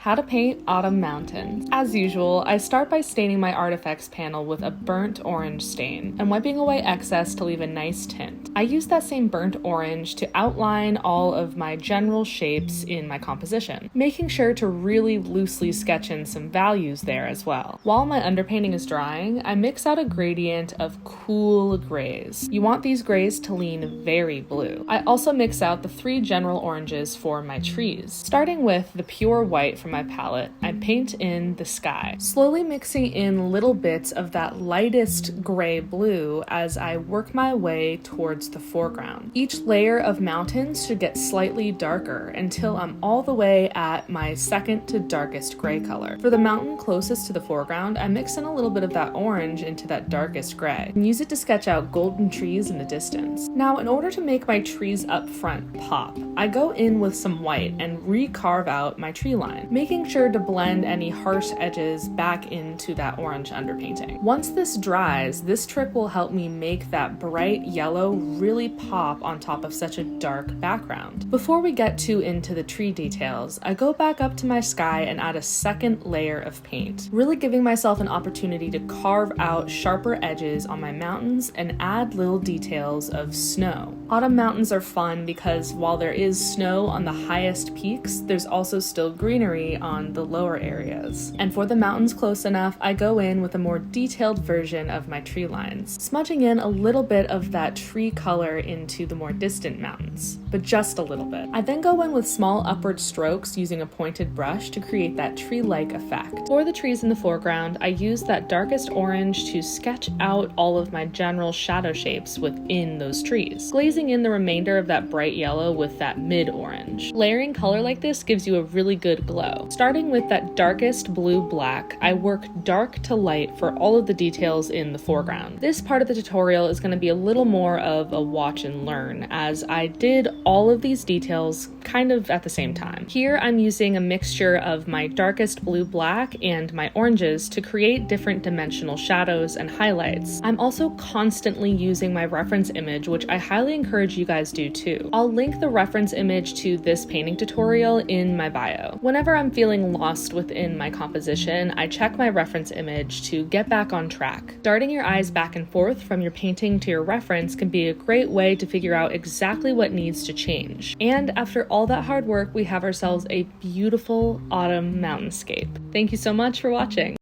How to paint autumn mountains. As usual, I start by staining my artifacts panel with a burnt orange stain and wiping away excess to leave a nice tint. I use that same burnt orange to outline all of my general shapes in my composition, making sure to really loosely sketch in some values there as well. While my underpainting is drying, I mix out a gradient of cool grays. You want these grays to lean very blue. I also mix out the 3 general oranges for my trees. Starting with the pure white from my palette, I paint in the sky, slowly mixing in little bits of that lightest gray blue as I work my way towards the foreground. Each layer of mountains should get slightly darker until I'm all the way at my second to darkest gray color. For the mountain closest to the foreground, I mix in a little bit of that orange into that darkest gray and use it to sketch out golden trees in the distance. Now, in order to make my trees up front pop, I go in with some white and re-carve out my tree line, making sure to blend any harsh edges back into that orange underpainting. Once this dries, this trick will help me make that bright yellow really pop on top of such a dark background. Before we get too into the tree details, I go back up to my sky and add a second layer of paint, really giving myself an opportunity to carve out sharper edges on my mountains and add little details of snow. Autumn mountains are fun because while there is snow on the highest peaks, there's also still greenery on the lower areas. And for the mountains close enough, I go in with a more detailed version of my tree lines, smudging in a little bit of that tree color into the more distant mountains, but just a little bit. I then go in with small upward strokes using a pointed brush to create that tree-like effect. For the trees in the foreground, I use that darkest orange to sketch out all of my general shadow shapes within those trees, glazing in the remainder of that bright yellow with that mid-orange. Layering color like this gives you a really good glow. Starting with that darkest blue-black, I work dark to light for all of the details in the foreground. This part of the tutorial is going to be a little more of a watch and learn, as I did all of these details kind of at the same time. Here I'm using a mixture of my darkest blue-black and my oranges to create different dimensional shadows and highlights. I'm also constantly using my reference image, which I highly encourage you guys do too. I'll link the reference image to this painting tutorial in my bio. Whenever I'm feeling lost within my composition, I check my reference image to get back on track. Darting your eyes back and forth from your painting to your reference can be a great way to figure out exactly what needs to change. And after all that hard work, we have ourselves a beautiful autumn mountainscape. Thank you so much for watching.